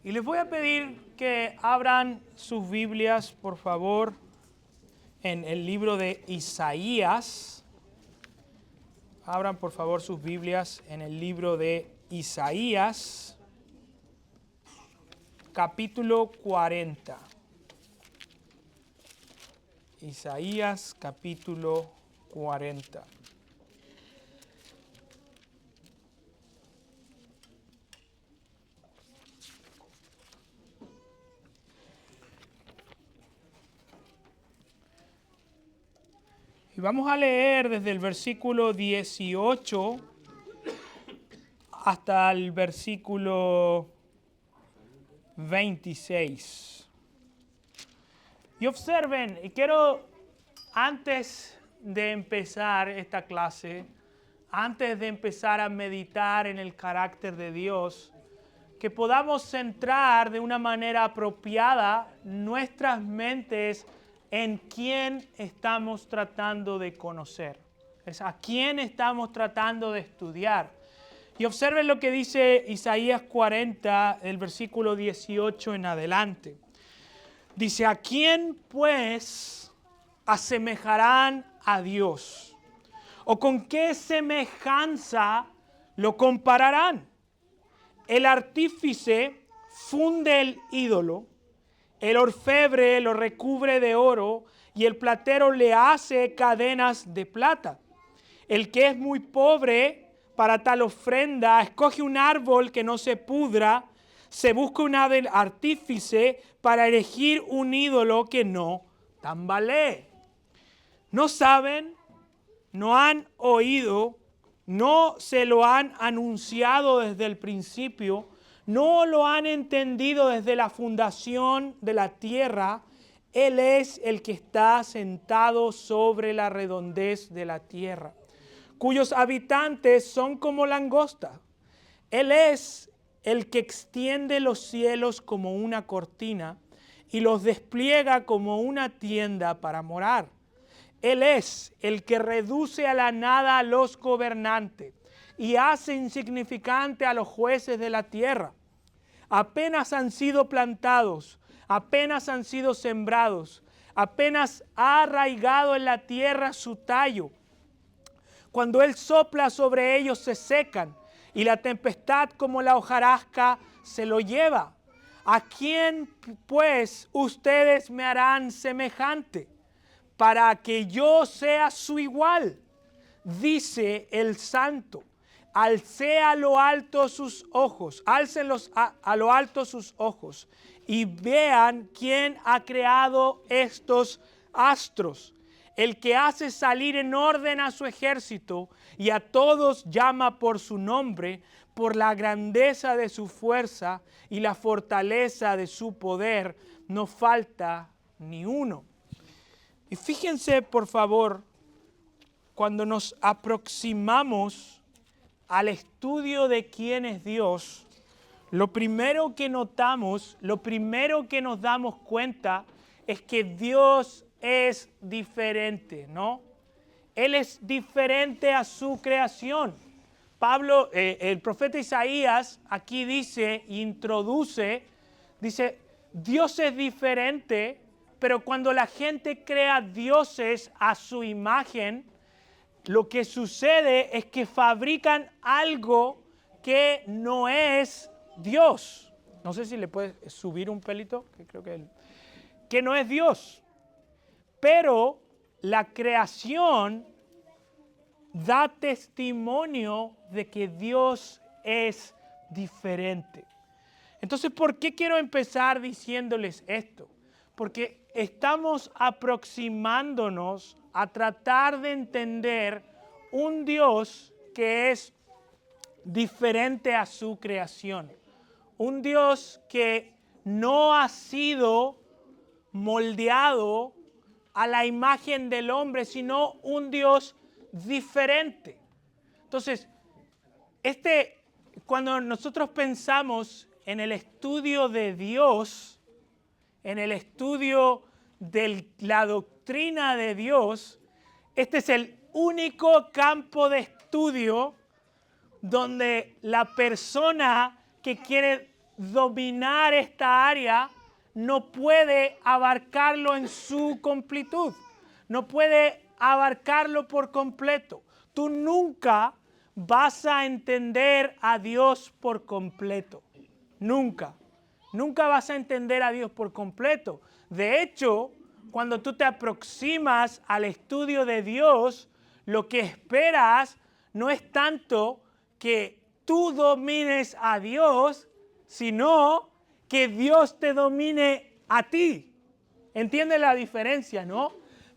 Y les voy a pedir que abran sus Biblias, por favor, en el libro de Isaías. Abran, por favor, sus Biblias en el libro de Isaías, capítulo 40. Isaías, capítulo 40. Y vamos a leer desde el versículo 18 hasta el versículo 26. Y observen, y quiero, antes de empezar esta clase, antes de empezar a meditar en el carácter de Dios, que podamos centrar de una manera apropiada nuestras mentes en quién estamos tratando de conocer, es a quién estamos tratando de estudiar. Y observen lo que dice Isaías 40, el versículo 18 en adelante. Dice, ¿a quién pues asemejarán a Dios? ¿O con qué semejanza lo compararán? El artífice funde el ídolo, el orfebre lo recubre de oro y el platero le hace cadenas de plata. El que es muy pobre para tal ofrenda escoge un árbol que no se pudra, se busca un artífice para erigir un ídolo que no tambalee. ¿No saben? ¿No han oído? ¿No se lo han anunciado desde el principio? ¿No lo han entendido desde la fundación de la tierra? Él es el que está sentado sobre la redondez de la tierra, cuyos habitantes son como langosta. Él es el que extiende los cielos como una cortina y los despliega como una tienda para morar. Él es el que reduce a la nada a los gobernantes y hace insignificante a los jueces de la tierra. Apenas han sido plantados, apenas han sido sembrados, apenas ha arraigado en la tierra su tallo. Cuando Él sopla sobre ellos se secan y la tempestad como la hojarasca se lo lleva. ¿A quién pues ustedes me harán semejante para que yo sea su igual? Dice el Santo. Alcé a lo alto sus ojos, álcenlos a lo alto sus ojos y vean quién ha creado estos astros. El que hace salir en orden a su ejército y a todos llama por su nombre, por la grandeza de su fuerza y la fortaleza de su poder, no falta ni uno. Y fíjense, por favor, cuando nos aproximamos al estudio de quién es Dios, lo primero que notamos, lo primero que nos damos cuenta es que Dios es diferente, ¿no? Él es diferente a su creación. Pablo, el profeta Isaías aquí dice, introduce, dice, Dios es diferente, pero cuando la gente crea dioses a su imagen, lo que sucede es que fabrican algo que no es Dios. No sé si le puedes subir un pelito, que no es Dios. Pero la creación da testimonio de que Dios es diferente. Entonces, ¿por qué quiero empezar diciéndoles esto? Porque estamos aproximándonos a tratar de entender un Dios que es diferente a su creación. Un Dios que no ha sido moldeado a la imagen del hombre, sino un Dios diferente. Entonces, cuando nosotros pensamos en el estudio de Dios, en el estudio de la doctrina de Dios, este es el único campo de estudio donde la persona que quiere dominar esta área, no puede abarcarlo en su completud. No puede abarcarlo por completo. Tú nunca vas a entender a Dios por completo. Nunca. Nunca vas a entender a Dios por completo. De hecho, cuando tú te aproximas al estudio de Dios, lo que esperas no es tanto que tú domines a Dios, sino que Dios te domine a ti. ¿Entiendes la diferencia, no?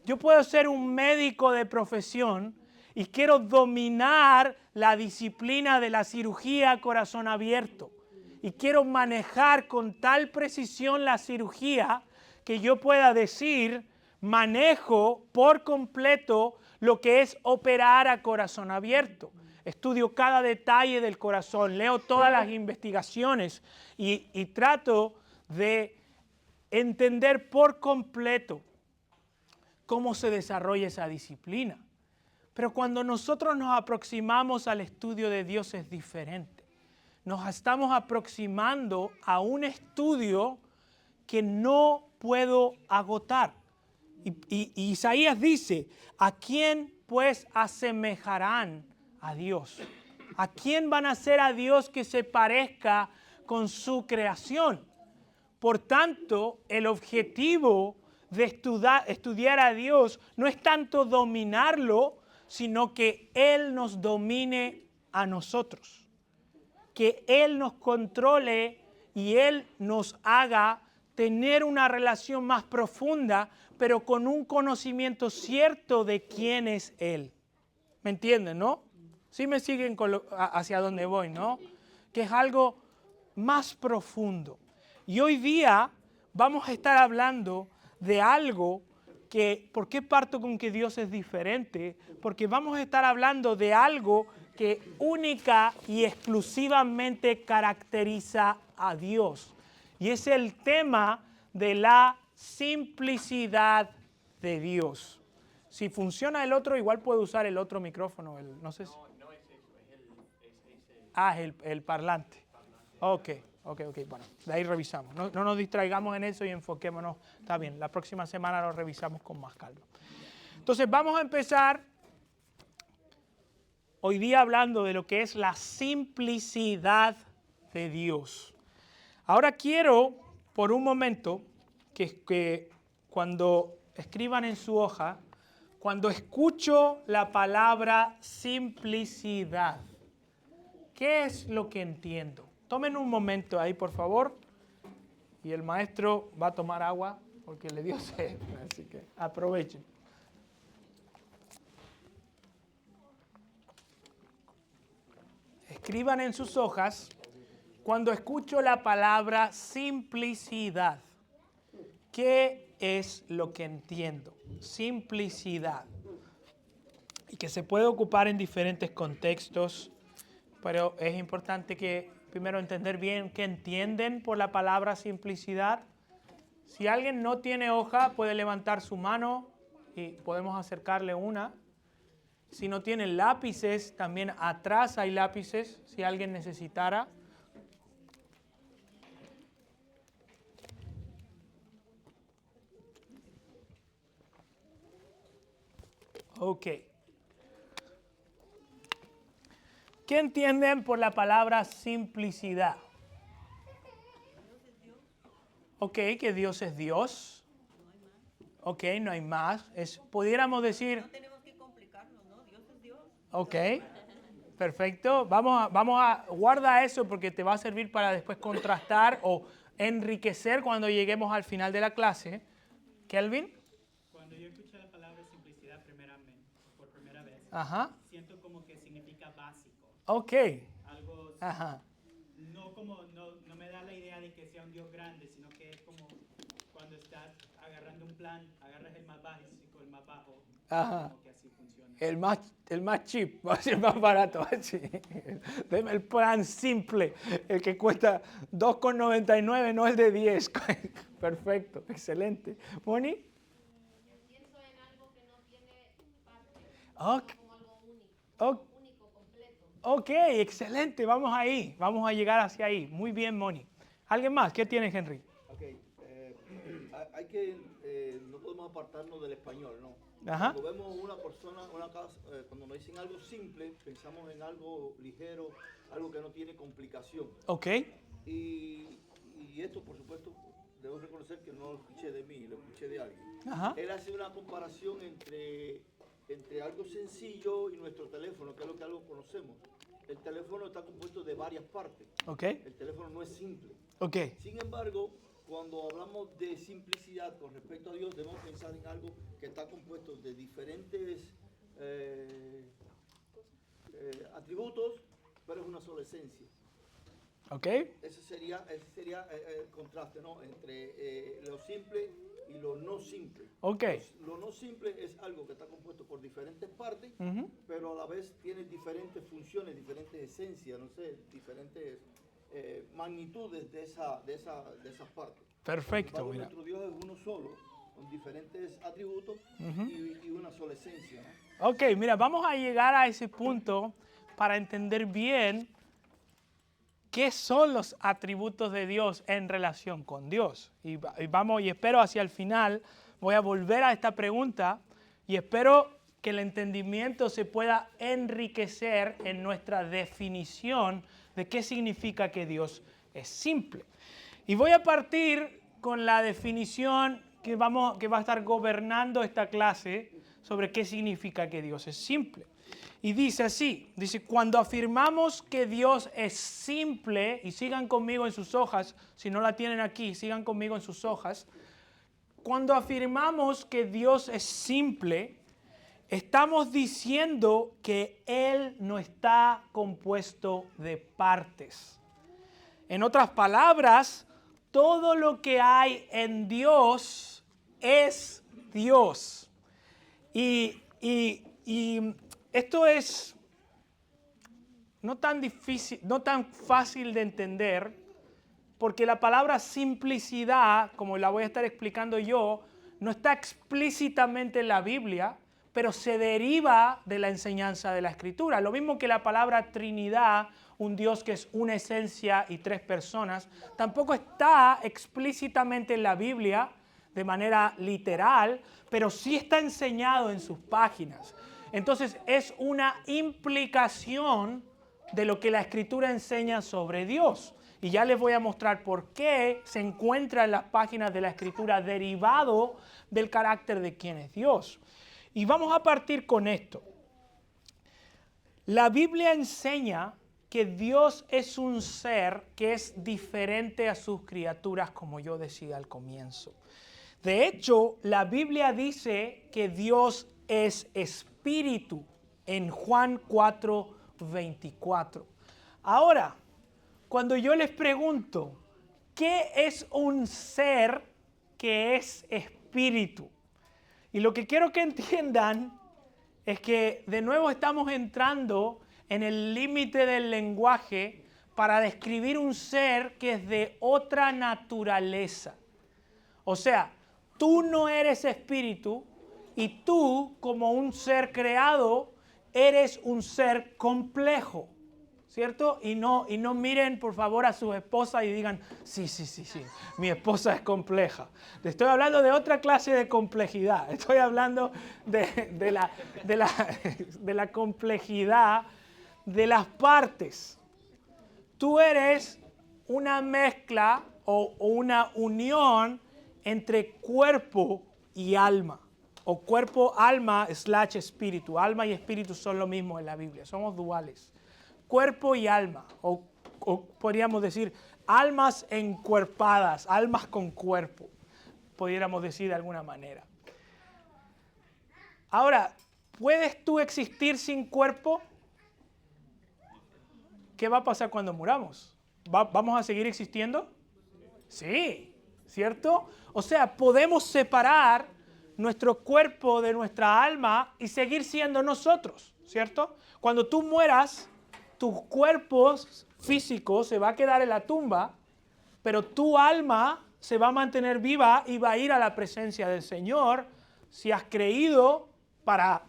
Yo puedo ser un médico de profesión y quiero dominar la disciplina de la cirugía a corazón abierto. Y quiero manejar con tal precisión la cirugía que yo pueda decir, manejo por completo lo que es operar a corazón abierto. Estudio cada detalle del corazón, leo todas las investigaciones y trato de entender por completo cómo se desarrolla esa disciplina. Pero cuando nosotros nos aproximamos al estudio de Dios es diferente. Nos estamos aproximando a un estudio que no puedo agotar. Y Isaías dice, ¿a quién pues asemejarán a Dios? ¿A quién van a hacer a Dios que se parezca con su creación? Por tanto, el objetivo de estudiar a Dios no es tanto dominarlo, sino que Él nos domine a nosotros. Que Él nos controle y Él nos haga tener una relación más profunda, pero con un conocimiento cierto de quién es Él. ¿Me entienden, no? Sí me siguen hacia donde voy, ¿no? Que es algo más profundo. Y hoy día vamos a estar hablando de algo que, ¿por qué parto con que Dios es diferente? Porque vamos a estar hablando de algo que única y exclusivamente caracteriza a Dios. Y es el tema de la simplicidad de Dios. Si funciona el otro, igual puedo usar el otro micrófono. No sé si... No es eso, es el parlante. Ok, bueno, de ahí revisamos. No nos distraigamos en eso y enfoquémonos. Está bien, la próxima semana lo revisamos con más calma. Entonces vamos a empezar hoy día hablando de lo que es la simplicidad de Dios. Ahora quiero, por un momento, que cuando escriban en su hoja, cuando escucho la palabra simplicidad, ¿qué es lo que entiendo? Tomen un momento ahí, por favor, y el maestro va a tomar agua porque le dio sed, así que aprovechen. Escriban en sus hojas, cuando escucho la palabra simplicidad, ¿qué es lo que entiendo? Simplicidad. Y que se puede ocupar en diferentes contextos, pero es importante que primero entender bien qué entienden por la palabra simplicidad. Si alguien no tiene hoja, puede levantar su mano y podemos acercarle una. Si no tienen lápices, también atrás hay lápices, si alguien necesitara. Ok. ¿Qué entienden por la palabra simplicidad? Ok, que Dios es Dios. Ok, no hay más. Pudiéramos decir... No tenemos que complicarnos, ¿no? Dios es Dios. Ok, perfecto. Vamos a guarda eso porque te va a servir para después contrastar o enriquecer cuando lleguemos al final de la clase. Kelvin. Cuando yo escuché la palabra simplicidad por primera vez, Ajá. siento como que significa básico. Ok. Algo, Ajá. no me da la idea de que sea un Dios grande, sino que es como cuando estás agarrando un plan, agarras el más básico, el más bajo, Ajá. como que así funciona. El más cheap, va a ser más barato. Así. Deme el plan simple, el que cuesta $2,99, no el de 10. Perfecto, excelente. ¿Moni? Pienso en algo que no tiene parte, Ok. como algo único, Ok. único, completo. Ok, excelente, vamos ahí, vamos a llegar hacia ahí. Muy bien, Moni. ¿Alguien más? ¿Qué tiene Henry? Ok, hay que, no podemos apartarnos del español, ¿no? Ajá. Cuando vemos una persona, cuando nos dicen algo simple, pensamos en algo ligero, algo que no tiene complicación. Ok. Y esto, por supuesto, debo reconocer que no lo escuché de mí, lo escuché de alguien. Ajá. Él hace una comparación entre algo sencillo y nuestro teléfono, que es lo que algo conocemos. El teléfono está compuesto de varias partes. Ok. El teléfono no es simple. Ok. Sin embargo, cuando hablamos de simplicidad con respecto a Dios, debemos pensar en algo que está compuesto de diferentes atributos, pero es una sola esencia. Ok. Ese sería el contraste, ¿no? Entre lo simple y lo no simple. Ok. Lo no simple es algo que está compuesto por diferentes partes, Ujú. pero a la vez tiene diferentes funciones, diferentes esencias, no sé, diferentes magnitudes de esas partes. Perfecto, Sin embargo, mira. nuestro Dios es uno solo, con diferentes atributos y una sola esencia, ¿no? Ok, mira, vamos a llegar a ese punto para entender bien qué son los atributos de Dios en relación con Dios. Y espero hacia el final, voy a volver a esta pregunta y espero que el entendimiento se pueda enriquecer en nuestra definición de qué significa que Dios es simple. Y voy a partir con la definición que va a estar gobernando esta clase sobre qué significa que Dios es simple. Y dice así, dice, cuando afirmamos que Dios es simple, y sigan conmigo en sus hojas, si no la tienen aquí, sigan conmigo en sus hojas, cuando afirmamos que Dios es simple, estamos diciendo que Él no está compuesto de partes. En otras palabras, todo lo que hay en Dios es Dios. Y esto es no tan difícil, no tan fácil de entender, porque la palabra simplicidad, como la voy a estar explicando yo, no está explícitamente en la Biblia, pero se deriva de la enseñanza de la Escritura. Lo mismo que la palabra Trinidad, un Dios que es una esencia y tres personas, tampoco está explícitamente en la Biblia de manera literal, pero sí está enseñado en sus páginas. Entonces es una implicación de lo que la Escritura enseña sobre Dios. Y ya les voy a mostrar por qué se encuentra en las páginas de la Escritura derivado del carácter de quién es Dios. Y vamos a partir con esto. La Biblia enseña que Dios es un ser que es diferente a sus criaturas, como yo decía al comienzo. De hecho, la Biblia dice que Dios es espíritu en Juan 4:24. Ahora, cuando yo les pregunto, ¿qué es un ser que es espíritu? Y lo que quiero que entiendan es que de nuevo estamos entrando en el límite del lenguaje para describir un ser que es de otra naturaleza. O sea, tú no eres espíritu y tú, como un ser creado, eres un ser complejo, ¿cierto? Y no miren, por favor, a sus esposas y digan, sí, mi esposa es compleja. Le estoy hablando de otra clase de complejidad. Estoy hablando de la complejidad de las partes. Tú eres una mezcla o una unión entre cuerpo y alma. O cuerpo, alma, / espíritu. Alma y espíritu son lo mismo en la Biblia. Somos duales. Cuerpo y alma. O podríamos decir almas encuerpadas. Almas con cuerpo. Pudiéramos decir de alguna manera. Ahora, ¿puedes tú existir sin cuerpo? ¿Qué va a pasar cuando muramos? ¿Vamos a seguir existiendo? Sí, ¿cierto? O sea, podemos separar nuestro cuerpo de nuestra alma y seguir siendo nosotros, ¿cierto? Cuando tú mueras, tu cuerpo físico se va a quedar en la tumba, pero tu alma se va a mantener viva y va a ir a la presencia del Señor si has creído para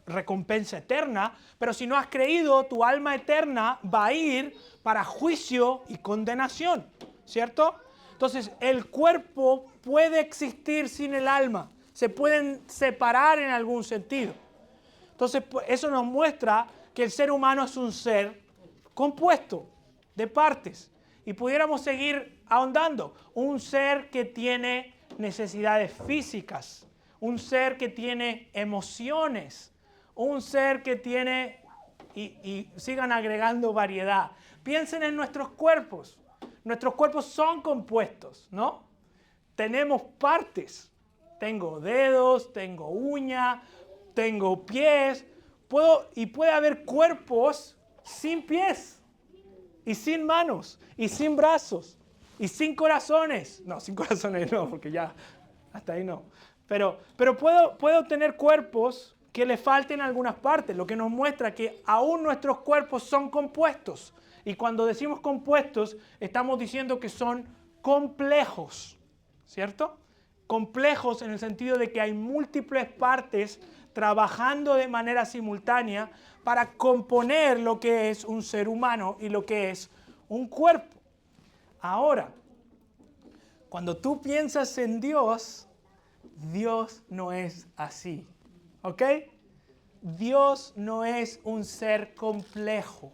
recompensa eterna, pero si no has creído, tu alma eterna va a ir para juicio y condenación. ¿cierto? Entonces, el cuerpo puede existir sin el alma. Se pueden separar en algún sentido. Entonces, eso nos muestra que el ser humano es un ser compuesto de partes. Y pudiéramos seguir ahondando. Un ser que tiene necesidades físicas. Un ser que tiene emociones. Un ser que tiene... Y sigan agregando variedad. Piensen en nuestros cuerpos. Nuestros cuerpos son compuestos, ¿no? Tenemos partes. Tengo dedos, tengo uñas, tengo pies. Puede haber cuerpos sin pies, y sin manos, y sin brazos, y sin corazones. No, sin corazones no, porque ya hasta ahí no. Pero puedo tener cuerpos que le falten algunas partes, lo que nos muestra que aún nuestros cuerpos son compuestos. Y cuando decimos compuestos, estamos diciendo que son complejos, ¿cierto? Complejos en el sentido de que hay múltiples partes trabajando de manera simultánea para componer lo que es un ser humano y lo que es un cuerpo. Ahora, cuando tú piensas en Dios, Dios no es así, ¿ok? Dios no es un ser complejo,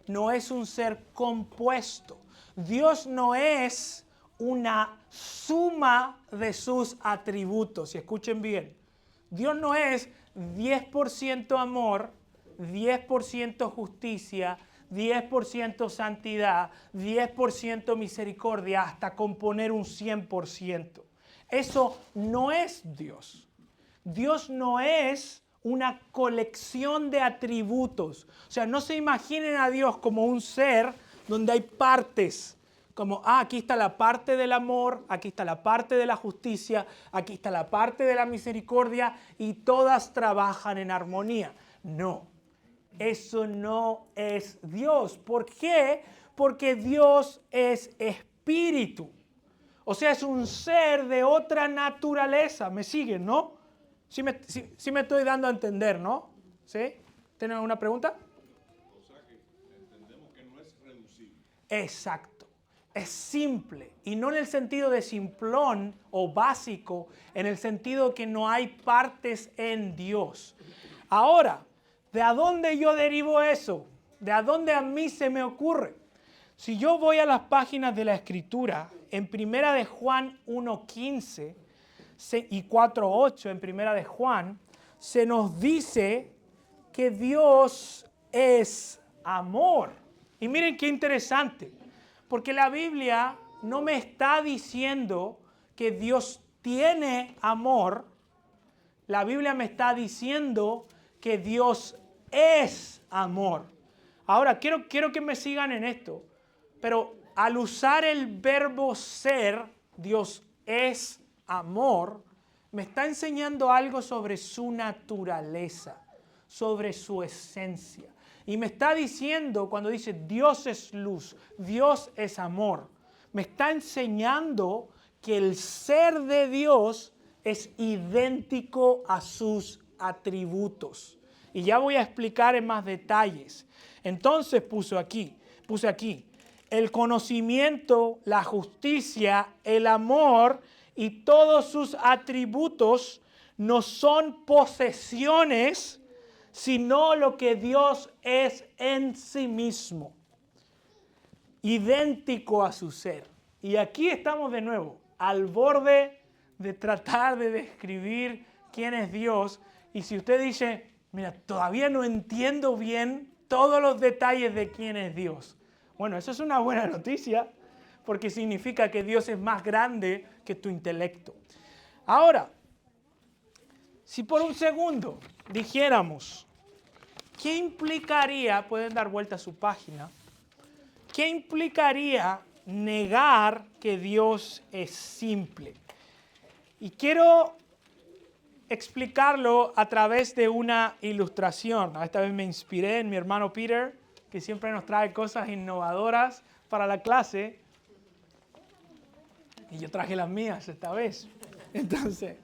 no es un ser compuesto. Dios no es una suma de sus atributos, y escuchen bien. Dios no es 10% amor, 10% justicia, 10% santidad, 10% misericordia, hasta componer un 100%. Eso no es Dios. Dios no es una colección de atributos. O sea, no se imaginen a Dios como un ser donde hay partes. Como, aquí está la parte del amor, aquí está la parte de la justicia, aquí está la parte de la misericordia y todas trabajan en armonía. No, eso no es Dios. ¿Por qué? Porque Dios es espíritu. O sea, es un ser de otra naturaleza. ¿Me siguen, no? Sí me estoy dando a entender, ¿no? ¿Sí? ¿Tienen alguna pregunta? O sea que entendemos que no es reducible. Exacto. Es simple, y no en el sentido de simplón o básico, en el sentido que no hay partes en Dios. Ahora, ¿de a dónde yo derivo eso? ¿De a dónde a mí se me ocurre? Si yo voy a las páginas de la Escritura, en 1 de Juan 1:15 y 4:8 en 1 de Juan, se nos dice que Dios es amor. Y miren qué interesante. Porque la Biblia no me está diciendo que Dios tiene amor. La Biblia me está diciendo que Dios es amor. Ahora, quiero que me sigan en esto. Pero al usar el verbo ser, Dios es amor, me está enseñando algo sobre su naturaleza, sobre su esencia. Y me está diciendo, cuando dice Dios es luz, Dios es amor, me está enseñando que el ser de Dios es idéntico a sus atributos. Y ya voy a explicar en más detalles. Entonces puse aquí, el conocimiento, la justicia, el amor y todos sus atributos no son posesiones, sino lo que Dios es en sí mismo, idéntico a su ser. Y aquí estamos de nuevo, al borde de tratar de describir quién es Dios. Y si usted dice, mira, todavía no entiendo bien todos los detalles de quién es Dios. Bueno, eso es una buena noticia, porque significa que Dios es más grande que tu intelecto. Ahora, si por un segundo dijéramos, ¿qué implicaría, pueden dar vuelta a su página, qué implicaría negar que Dios es simple? Y quiero explicarlo a través de una ilustración. Esta vez me inspiré en mi hermano Peter, que siempre nos trae cosas innovadoras para la clase. Y yo traje las mías esta vez. Entonces,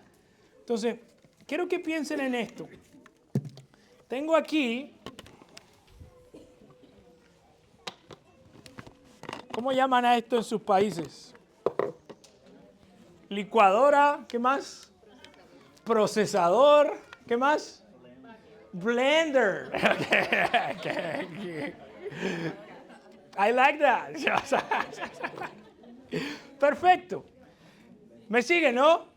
quiero que piensen en esto. Tengo aquí ¿Cómo llaman a esto en sus países? Licuadora, ¿qué más? Procesador, ¿qué más? Blender. I like that. Perfecto. ¿Me sigue, no?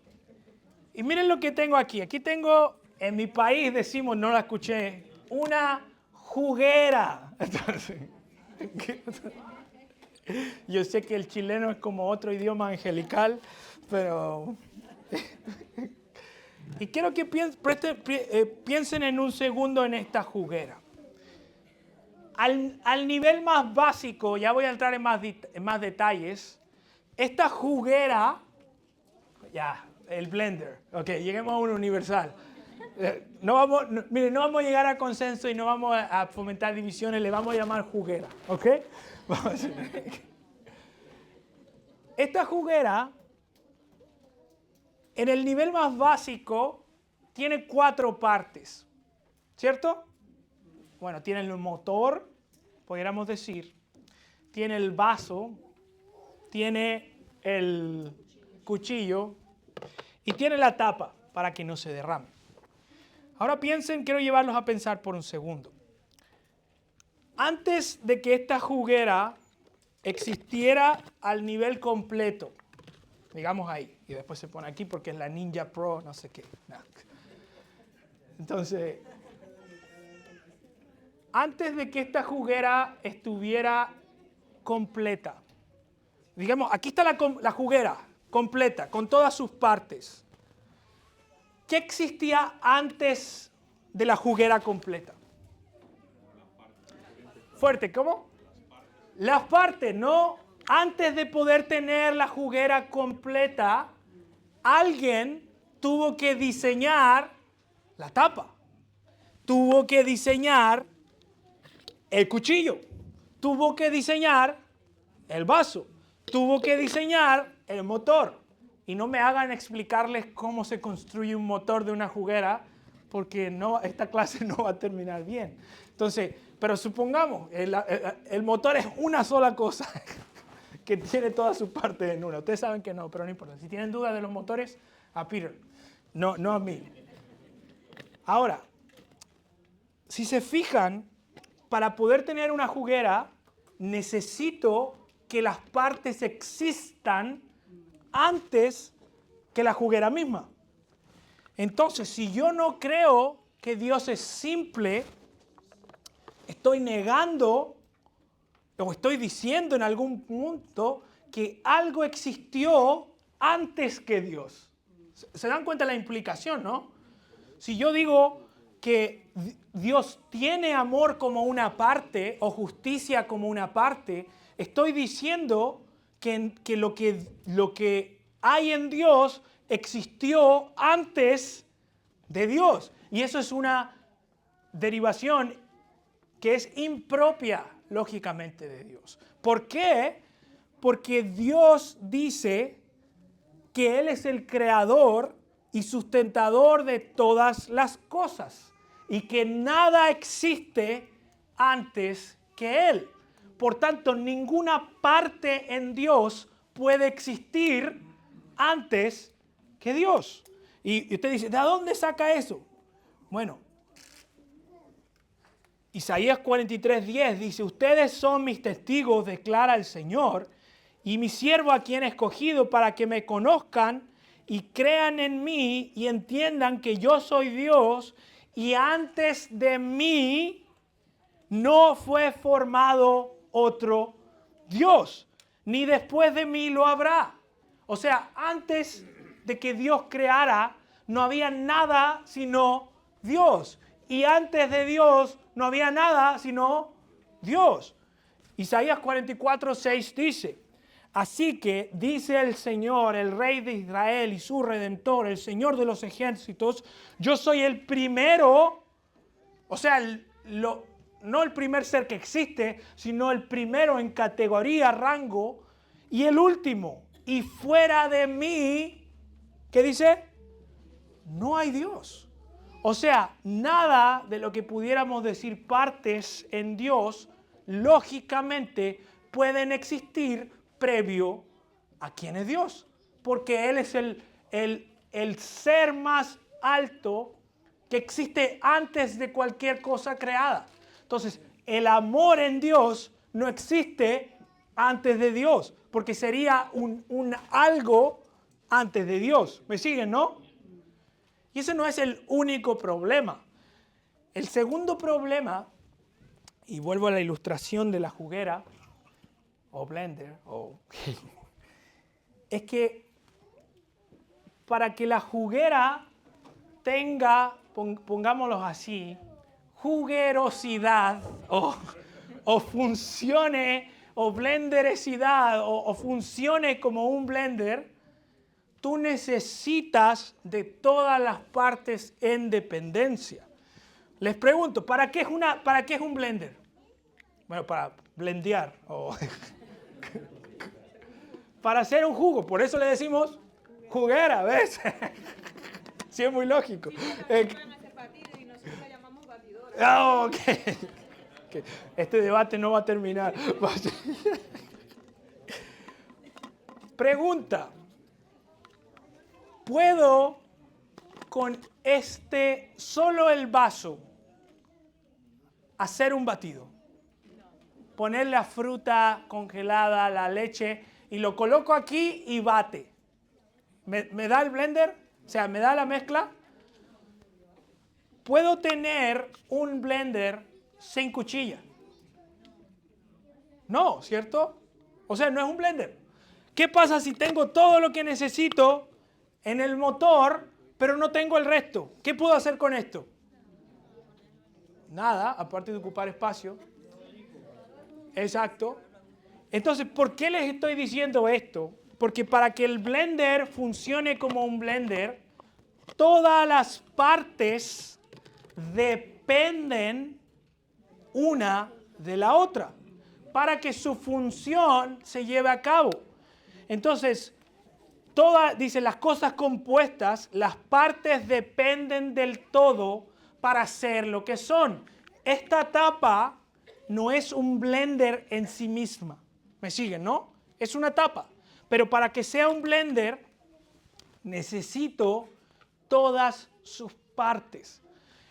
Y miren lo que tengo aquí. Aquí tengo, en mi país decimos, no la escuché, una juguera. Entonces, yo sé que el chileno es como otro idioma angelical, pero... Y quiero que piensen en un segundo en esta juguera. Al nivel más básico, ya voy a entrar en más detalles, esta juguera, ya, el blender, ok, lleguemos a un universal. No vamos a llegar a consenso y no vamos a fomentar divisiones, le vamos a llamar juguera, ok. Esta juguera, en el nivel más básico, tiene 4 partes, ¿cierto? Bueno, tiene el motor, podríamos decir, tiene el vaso, tiene el cuchillo y tiene la tapa para que no se derrame. Ahora quiero llevarlos a pensar por un segundo. Antes de que esta juguera existiera al nivel completo, digamos ahí, y después se pone aquí porque es la Ninja Pro, no sé qué. No. Entonces, antes de que esta juguera estuviera completa, digamos, aquí está la juguera completa, con todas sus partes. ¿Qué existía antes de la juguera completa? Fuerte, ¿cómo? Las partes, ¿no? Antes de poder tener la juguera completa, alguien tuvo que diseñar la tapa, tuvo que diseñar el cuchillo, tuvo que diseñar el vaso, tuvo que diseñar el motor. Y no me hagan explicarles cómo se construye un motor de una juguera, porque esta clase no va a terminar bien. Entonces, pero supongamos, el motor es una sola cosa, que tiene todas sus partes en una. Ustedes saben que no, pero no importa. Si tienen dudas de los motores, a Peter, no a mí. Ahora, si se fijan, para poder tener una juguera, necesito que las partes existan antes que la juguera misma. Entonces, si yo no creo que Dios es simple, estoy negando o estoy diciendo en algún punto que algo existió antes que Dios. ¿Se dan cuenta la implicación, no? Si yo digo que Dios tiene amor como una parte o justicia como una parte, estoy diciendo que lo que hay en Dios existió antes de Dios. Y eso es una derivación que es impropia, lógicamente, de Dios. ¿Por qué? Porque Dios dice que Él es el creador y sustentador de todas las cosas y que nada existe antes que Él. Por tanto, ninguna parte en Dios puede existir antes que Dios. Y usted dice, ¿de dónde saca eso? Bueno, Isaías 43:10 dice, ustedes son mis testigos, declara el Señor, y mi siervo a quien he escogido para que me conozcan y crean en mí y entiendan que yo soy Dios y antes de mí no fue formado otro Dios, ni después de mí lo habrá. O sea, antes de que Dios creara, no había nada sino Dios. Y antes de Dios no había nada sino Dios. Isaías 44:6 dice, así que dice el Señor, el Rey de Israel y su Redentor, el Señor de los ejércitos, yo soy el primero, o sea, no el primer ser que existe, sino el primero en categoría, rango, y el último. Y fuera de mí, ¿qué dice? No hay Dios. O sea, nada de lo que pudiéramos decir partes en Dios, lógicamente pueden existir previo a quién es Dios. Porque Él es el ser más alto que existe antes de cualquier cosa creada. Entonces, el amor en Dios no existe antes de Dios, porque sería un algo antes de Dios. ¿Me siguen, no? Y ese no es el único problema. El segundo problema, y vuelvo a la ilustración de la juguera, o blender, es que para que la juguera tenga, pongámoslo así, juguerosidad o funcione, o blenderesidad, o funcione como un blender, tú necesitas de todas las partes en dependencia. Les pregunto, ¿para qué es un blender? Bueno, para blendear, para hacer un jugo, por eso le decimos juguera, ¿ves? Sí, es muy lógico. Ok. Este debate no va a terminar. Pregunta. ¿Puedo con solo el vaso hacer un batido? Poner la fruta congelada, la leche, y lo coloco aquí y bate. ¿Me da el blender? O sea, ¿me da la mezcla? ¿Puedo tener un blender sin cuchilla? No, ¿cierto? O sea, no es un blender. ¿Qué pasa si tengo todo lo que necesito en el motor, pero no tengo el resto? ¿Qué puedo hacer con esto? Nada, aparte de ocupar espacio. Exacto. Entonces, ¿por qué les estoy diciendo esto? Porque para que el blender funcione como un blender, todas las partes dependen una de la otra para que su función se lleve a cabo. Entonces, dice, las cosas compuestas, las partes dependen del todo para ser lo que son. Esta tapa no es un blender en sí misma. ¿Me siguen, no? Es una tapa. Pero para que sea un blender, necesito todas sus partes.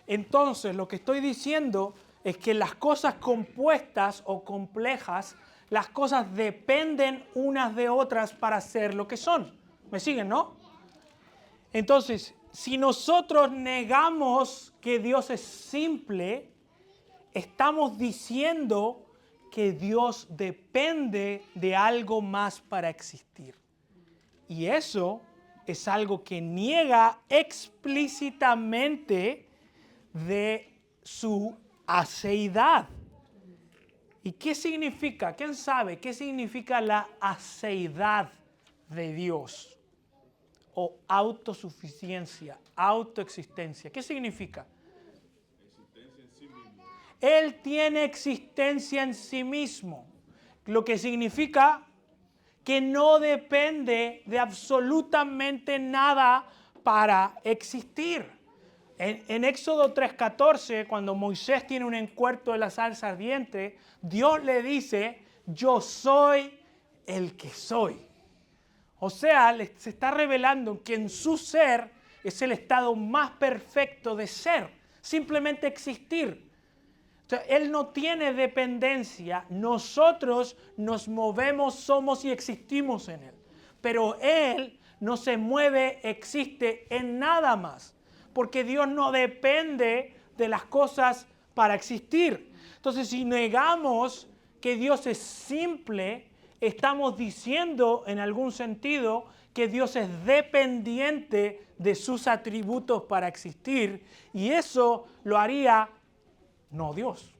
Entonces, lo que estoy diciendo es que las cosas compuestas o complejas, las cosas dependen unas de otras para ser lo que son. ¿Me siguen, no? Entonces, si nosotros negamos que Dios es simple, estamos diciendo que Dios depende de algo más para existir. Y eso es algo que niega explícitamente de su aceidad. ¿Y qué significa? ¿Quién sabe qué significa la aceidad de Dios? O autosuficiencia, autoexistencia. ¿Qué significa? Existencia en sí mismo. Él tiene existencia en sí mismo, lo que significa que no depende de absolutamente nada para existir. En Éxodo 3:14, cuando Moisés tiene un encuentro de la zarza ardiente, Dios le dice, yo soy el que soy. O sea, se está revelando que en su ser es el estado más perfecto de ser, simplemente existir. Entonces, Él no tiene dependencia, nosotros nos movemos, somos y existimos en Él. Pero Él no se mueve, existe en nada más, porque Dios no depende de las cosas para existir. Entonces, si negamos que Dios es simple, estamos diciendo en algún sentido que Dios es dependiente de sus atributos para existir, y eso lo haría no Dios.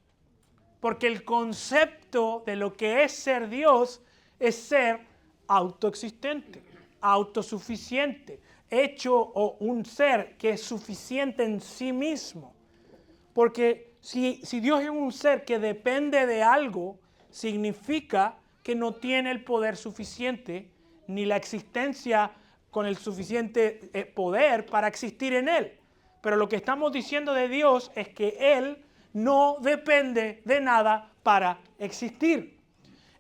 Porque el concepto de lo que es ser Dios es ser autoexistente, autosuficiente, hecho o un ser que es suficiente en sí mismo. Porque si Dios es un ser que depende de algo, significa que no tiene el poder suficiente ni la existencia con el suficiente poder para existir en Él. Pero lo que estamos diciendo de Dios es que Él no depende de nada para existir.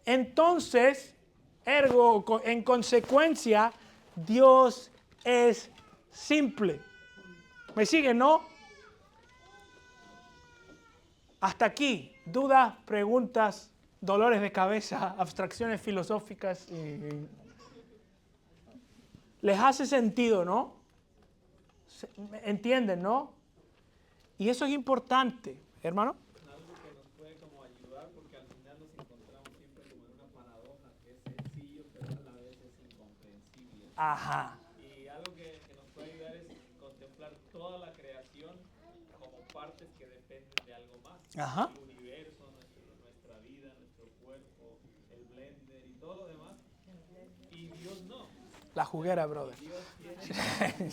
entonces, ergo, en consecuencia, Dios es simple. ¿Me siguen, no? Hasta aquí, dudas, preguntas, dolores de cabeza, abstracciones filosóficas. ¿Les hace sentido, no? ¿Entienden, no? Y eso es importante, hermano. Algo que nos puede como ayudar, porque al final nos encontramos siempre como en una paradoja que es sencillo, pero a la vez es incomprensible. Ajá. Y algo que nos puede ayudar es contemplar toda la creación como partes que dependen de algo más. Ajá. El universo, nuestra vida, nuestro cuerpo, el blender y todo lo demás. Y Dios no. La juguera, brother. Dios tiene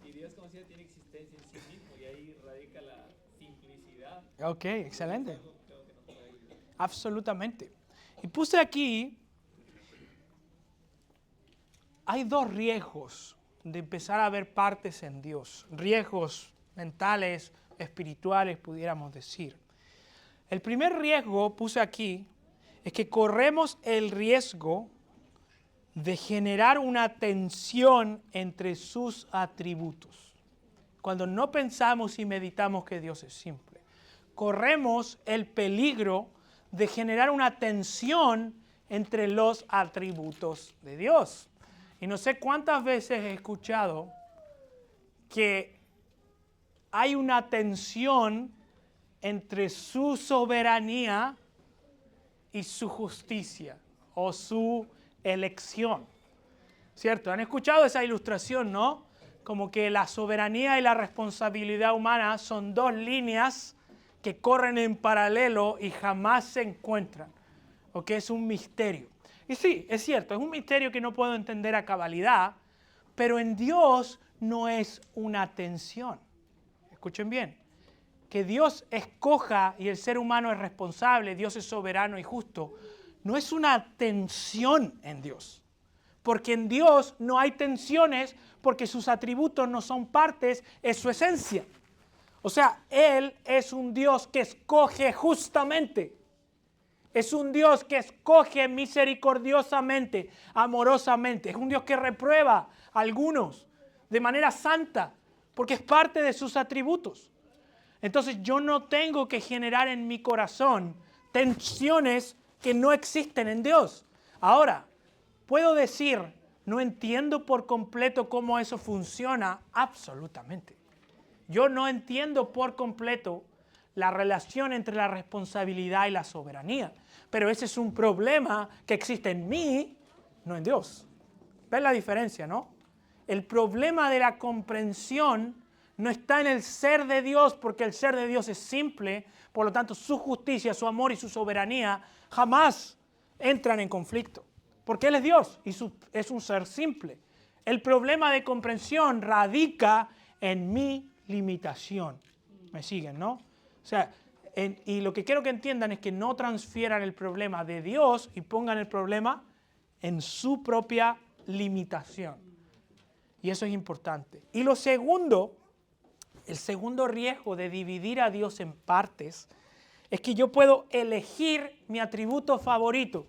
y Dios, como decía, tiene existencia en sí mismo, y ahí radica la simplicidad. Ok, excelente. Algo creo que nos puede ayudar. Absolutamente. Y puse aquí, hay dos riesgos de empezar a ver partes en Dios. Riesgos mentales, espirituales, pudiéramos decir. El primer riesgo, puse aquí, es que corremos el riesgo de generar una tensión entre sus atributos. Cuando no pensamos y meditamos que Dios es simple, corremos el peligro de generar una tensión entre los atributos de Dios. Y no sé cuántas veces he escuchado que hay una tensión entre su soberanía y su justicia o su elección. ¿Cierto? ¿Han escuchado esa ilustración, no? Como que la soberanía y la responsabilidad humana son dos líneas que corren en paralelo y jamás se encuentran. ¿Ok? Es un misterio. Y sí, es cierto, es un misterio que no puedo entender a cabalidad, pero en Dios no es una tensión. Escuchen bien. Que Dios escoja y el ser humano es responsable, Dios es soberano y justo, no es una tensión en Dios. Porque en Dios no hay tensiones porque sus atributos no son partes, es su esencia. O sea, Él es un Dios que escoge justamente. Es un Dios que escoge misericordiosamente, amorosamente. Es un Dios que reprueba a algunos de manera santa porque es parte de sus atributos. Entonces yo no tengo que generar en mi corazón tensiones que no existen en Dios. Ahora, puedo decir, no entiendo por completo cómo eso funciona. Absolutamente. Yo no entiendo por completo la relación entre la responsabilidad y la soberanía. Pero ese es un problema que existe en mí, no en Dios. ¿Ven la diferencia, no? El problema de la comprensión no está en el ser de Dios, porque el ser de Dios es simple, por lo tanto su justicia, su amor y su soberanía jamás entran en conflicto, porque Él es Dios y es un ser simple. El problema de comprensión radica en mi limitación. ¿Me siguen, no? O sea, y lo que quiero que entiendan es que no transfieran el problema de Dios y pongan el problema en su propia limitación. Y eso es importante. Y lo segundo, el segundo riesgo de dividir a Dios en partes es que yo puedo elegir mi atributo favorito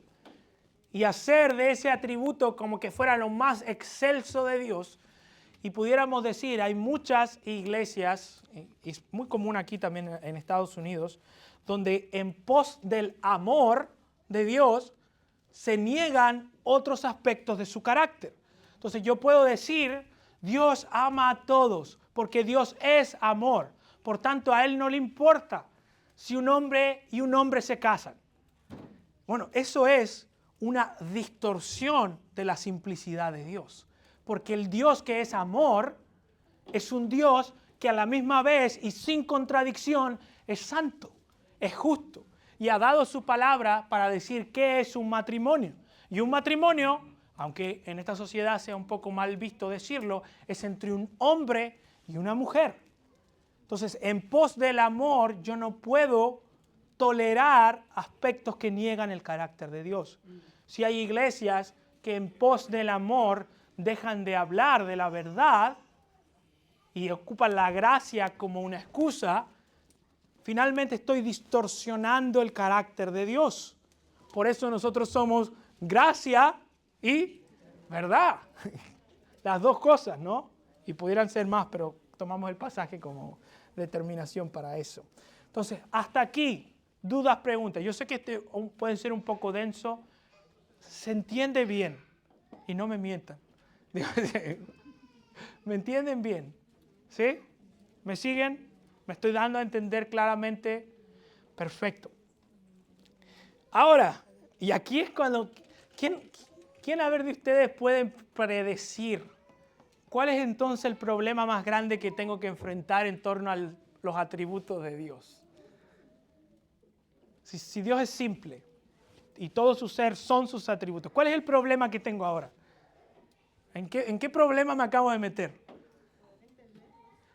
y hacer de ese atributo como que fuera lo más excelso de Dios. Y pudiéramos decir, hay muchas iglesias, y es muy común aquí también en Estados Unidos, donde en pos del amor de Dios se niegan otros aspectos de su carácter. Entonces yo puedo decir, Dios ama a todos, porque Dios es amor. Por tanto, a Él no le importa si un hombre y un hombre se casan. Bueno, eso es una distorsión de la simplicidad de Dios. Porque el Dios que es amor es un Dios que a la misma vez y sin contradicción es santo, es justo y ha dado su palabra para decir qué es un matrimonio. Y un matrimonio, aunque en esta sociedad sea un poco mal visto decirlo, es entre un hombre y una mujer. Entonces, en pos del amor yo no puedo tolerar aspectos que niegan el carácter de Dios. Si hay iglesias que en pos del amor dejan de hablar de la verdad y ocupan la gracia como una excusa, finalmente estoy distorsionando el carácter de Dios. Por eso nosotros somos gracia y verdad. Las dos cosas, ¿no? Y pudieran ser más, pero tomamos el pasaje como determinación para eso. Entonces, hasta aquí, dudas, preguntas. Yo sé que este puede ser un poco denso. Se entiende bien. Y no me mientan. ¿Me entienden bien? ¿Sí? ¿Me siguen? ¿Me estoy dando a entender claramente? Perfecto. Ahora, y aquí es cuando... ¿Quién a ver de ustedes pueden predecir cuál es entonces el problema más grande que tengo que enfrentar en torno a los atributos de Dios? Si Dios es simple y todo su ser son sus atributos, ¿cuál es el problema que tengo ahora? ¿En qué problema me acabo de meter?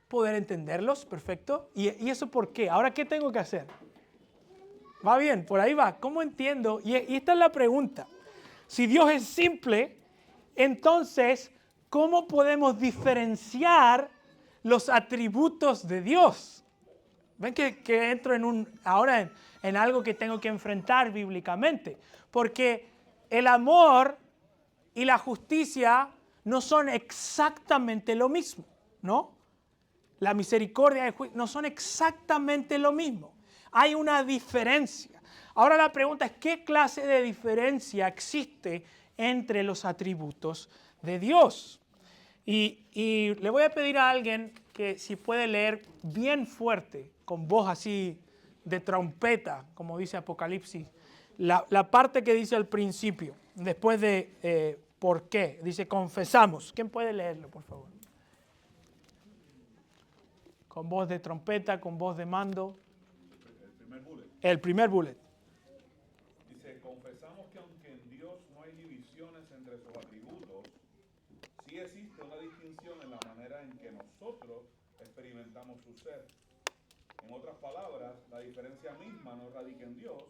Poder entenderlos, perfecto. ¿Y eso por qué? ¿Ahora qué tengo que hacer? Va bien, por ahí va. ¿Cómo entiendo? Y esta es la pregunta. Si Dios es simple, entonces, ¿cómo podemos diferenciar los atributos de Dios? ¿Ven que entro ahora en algo que tengo que enfrentar bíblicamente? Porque el amor y la justicia no son exactamente lo mismo, ¿no? La misericordia y el juicio no son exactamente lo mismo. Hay una diferencia. Ahora la pregunta es, ¿qué clase de diferencia existe entre los atributos de Dios? Y le voy a pedir a alguien que si puede leer bien fuerte, con voz así de trompeta, como dice Apocalipsis, la parte que dice al principio, después de ¿por qué? Dice, confesamos. ¿Quién puede leerlo, por favor? Con voz de trompeta, con voz de mando. El primer bullet. El primer bullet. Dice, confesamos que aunque en Dios no hay divisiones entre sus atributos, sí existe una distinción en la manera en que nosotros experimentamos su ser. En otras palabras, la diferencia misma no radica en Dios,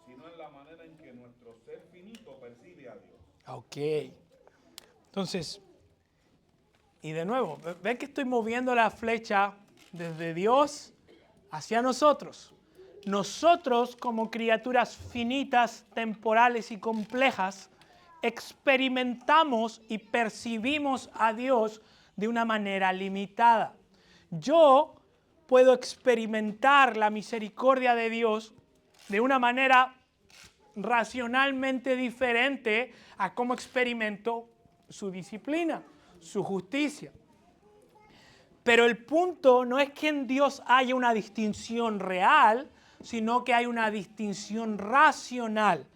sino en la manera en que nuestro ser finito percibe a Dios. Ok. Entonces, y de nuevo, ven que estoy moviendo la flecha desde Dios hacia nosotros. Nosotros, como criaturas finitas, temporales y complejas, experimentamos y percibimos a Dios de una manera limitada. Yo puedo experimentar la misericordia de Dios de una manera racionalmente diferente a cómo experimento su disciplina, su justicia. Pero el punto no es que en Dios haya una distinción real, sino que hay una distinción racional.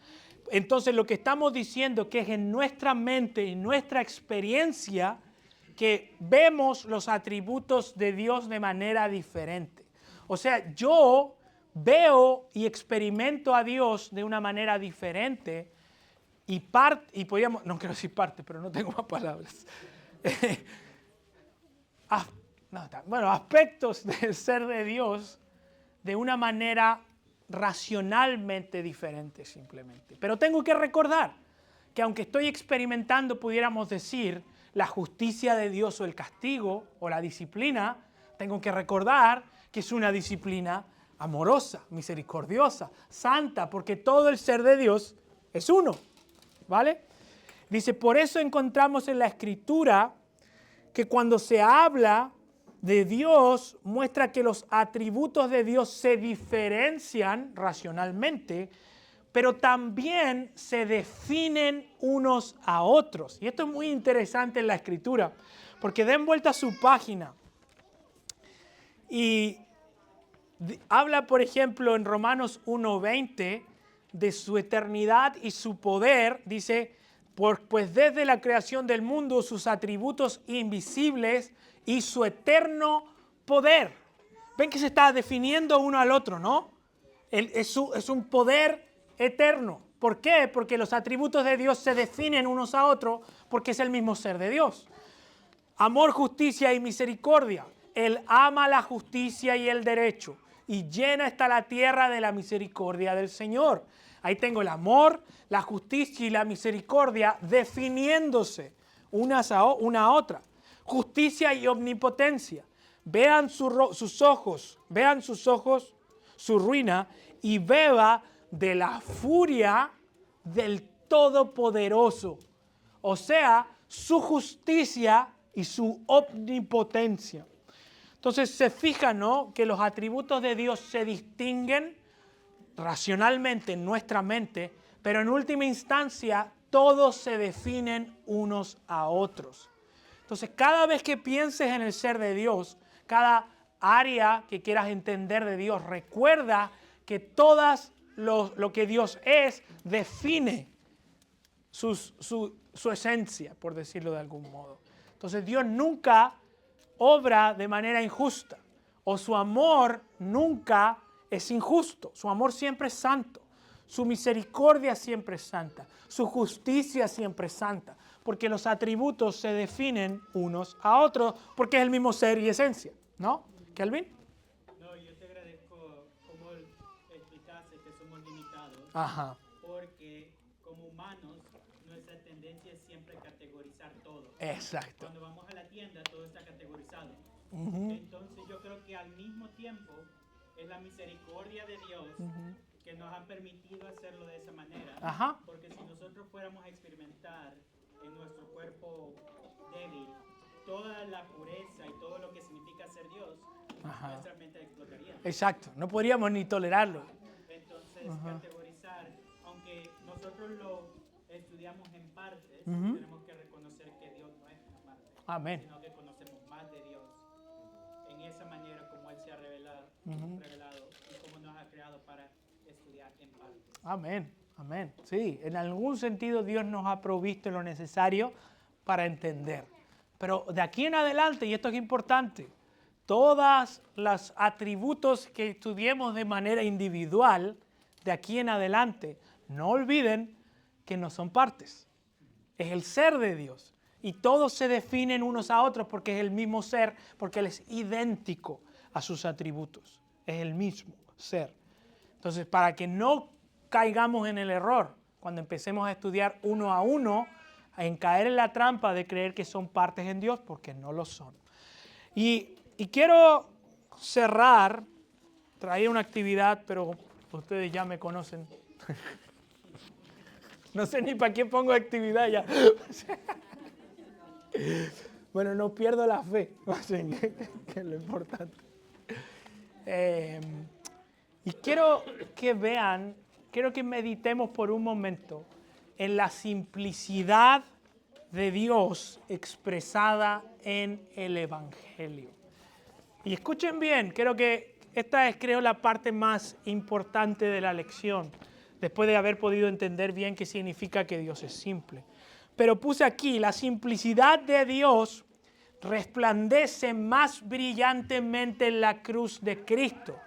Entonces lo que estamos diciendo es que es en nuestra mente, en nuestra experiencia, que vemos los atributos de Dios de manera diferente. O sea, yo veo y experimento a Dios de una manera diferente y podríamos, no quiero decir parte, pero no tengo más palabras. Aspectos del ser de Dios de una manera racionalmente diferente simplemente. Pero tengo que recordar que aunque estoy experimentando, pudiéramos decir, la justicia de Dios o el castigo o la disciplina, tengo que recordar que es una disciplina amorosa, misericordiosa, santa, porque todo el ser de Dios es uno, ¿vale? Dice, por eso encontramos en la Escritura que cuando se habla de Dios, muestra que los atributos de Dios se diferencian racionalmente, pero también se definen unos a otros. Y esto es muy interesante en la Escritura, porque den vuelta a su página y habla, por ejemplo, en Romanos 1:20 de su eternidad y su poder. Dice, pues desde la creación del mundo sus atributos invisibles y su eterno poder. Ven que se está definiendo uno al otro, ¿no? Es un poder eterno. ¿Por qué? Porque los atributos de Dios se definen unos a otros porque es el mismo ser de Dios. Amor, justicia y misericordia. Él ama la justicia y el derecho y llena está la tierra de la misericordia del Señor. Ahí tengo el amor, la justicia y la misericordia definiéndose una a otra. Justicia y omnipotencia. Vean sus ojos, su ruina y beba de la furia del Todopoderoso. O sea, su justicia y su omnipotencia. Entonces se fijan, ¿no?, que los atributos de Dios se distinguen racionalmente en nuestra mente, pero en última instancia todos se definen unos a otros. Entonces cada vez que pienses en el ser de Dios, cada área que quieras entender de Dios, recuerda que todas lo que Dios es define su esencia, por decirlo de algún modo. Entonces Dios nunca obra de manera injusta, o su amor nunca es injusto. Su amor siempre es santo, su misericordia siempre es santa, su justicia siempre es santa, porque los atributos se definen unos a otros, porque es el mismo ser y esencia, ¿no? ¿Kelvin? No, yo te agradezco cómo explicaste que somos limitados, Ajá, porque como humanos nuestra tendencia es siempre categorizar todo. exacto. Cuando vamos a la tienda todo está categorizado. Entonces yo creo que al mismo tiempo es la misericordia de Dios que nos ha permitido hacerlo de esa manera. Ajá. Porque si nosotros fuéramos a experimentar en nuestro cuerpo débil toda la pureza y todo lo que significa ser Dios, Ajá. nuestra mente explotaría. Exacto, no podríamos ni tolerarlo. Entonces, categorizar, aunque nosotros lo estudiamos en partes, tenemos que reconocer que Dios no es una parte, Amén. sino que conocemos más de Dios en esa manera como Él se ha revelado y como nos ha creado para estudiar en partes. Amén, amén. Sí, en algún sentido Dios nos ha provisto lo necesario para entender. Pero de aquí en adelante, y esto es importante, todos los atributos que estudiemos de manera individual, de aquí en adelante, no olviden que no son partes. Es el ser de Dios. Y todos se definen unos a otros porque es el mismo ser, porque Él es idéntico a sus atributos. Es el mismo ser. Entonces, para que no caigamos en el error cuando empecemos a estudiar uno a uno, en caer en la trampa de creer que son partes en Dios, porque no lo son. Y quiero cerrar, traía una actividad, pero ustedes ya me conocen. No sé ni para qué pongo actividad ya. Bueno, no pierdo la fe, que es lo importante. Y quiero que vean, quiero que meditemos por un momento en la simplicidad de Dios expresada en el Evangelio. Y escuchen bien, creo que esta es, la parte más importante de la lección, después de haber podido entender bien qué significa que Dios es simple. Pero puse aquí, la simplicidad de Dios resplandece más brillantemente en la cruz de Cristo.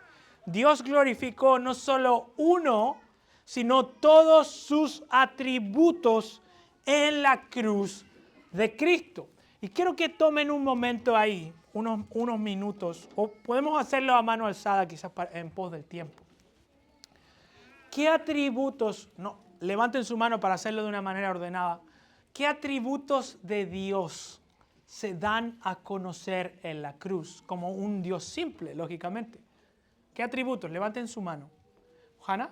Dios glorificó no solo uno, sino todos sus atributos en la cruz de Cristo. Y quiero que tomen un momento ahí, unos minutos, o podemos hacerlo a mano alzada quizás en pos del tiempo. ¿Qué atributos, no, levanten su mano para hacerlo de una manera ordenada, qué atributos de Dios se dan a conocer en la cruz como un Dios simple, lógicamente? ¿Qué atributos? Levanten su mano. ¿Hanna?